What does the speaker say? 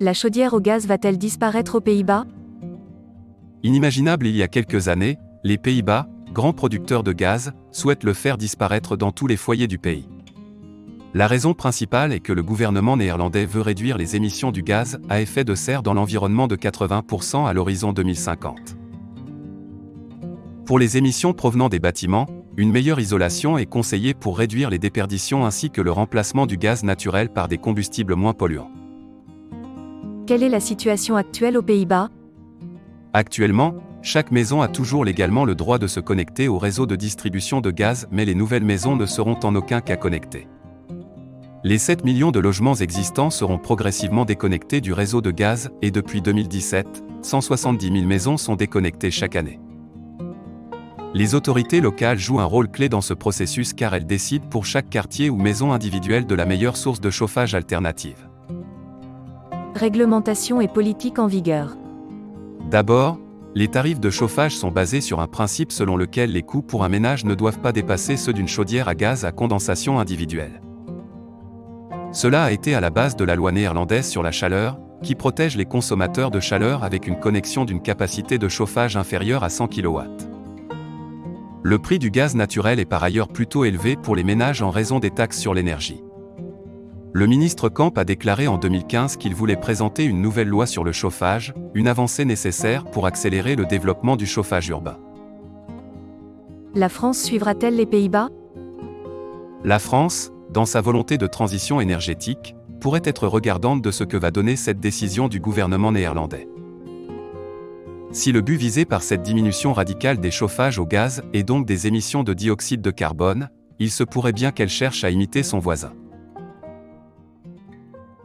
La chaudière au gaz va-t-elle disparaître aux Pays-Bas? Inimaginable il y a quelques années, les Pays-Bas, grands producteurs de gaz, souhaitent le faire disparaître dans tous les foyers du pays. La raison principale est que le gouvernement néerlandais veut réduire les émissions du gaz à effet de serre dans l'environnement de 80% à l'horizon 2050. Pour les émissions provenant des bâtiments, une meilleure isolation est conseillée pour réduire les déperditions ainsi que le remplacement du gaz naturel par des combustibles moins polluants. Quelle est la situation actuelle aux Pays-Bas? Actuellement, chaque maison a toujours légalement le droit de se connecter au réseau de distribution de gaz, mais les nouvelles maisons ne seront en aucun cas connectées. Les 7 millions de logements existants seront progressivement déconnectés du réseau de gaz et depuis 2017, 170 000 maisons sont déconnectées chaque année. Les autorités locales jouent un rôle clé dans ce processus car elles décident pour chaque quartier ou maison individuelle de la meilleure source de chauffage alternative. Réglementation et politique en vigueur. D'abord, les tarifs de chauffage sont basés sur un principe selon lequel les coûts pour un ménage ne doivent pas dépasser ceux d'une chaudière à gaz à condensation individuelle. Cela a été à la base de la loi néerlandaise sur la chaleur, qui protège les consommateurs de chaleur avec une connexion d'une capacité de chauffage inférieure à 100 kW. Le prix du gaz naturel est par ailleurs plutôt élevé pour les ménages en raison des taxes sur l'énergie. Le ministre Kamp a déclaré en 2015 qu'il voulait présenter une nouvelle loi sur le chauffage, une avancée nécessaire pour accélérer le développement du chauffage urbain. La France suivra-t-elle les Pays-Bas? La France, dans sa volonté de transition énergétique, pourrait être regardante de ce que va donner cette décision du gouvernement néerlandais. Si le but visé par cette diminution radicale des chauffages au gaz est donc des émissions de dioxyde de carbone, il se pourrait bien qu'elle cherche à imiter son voisin.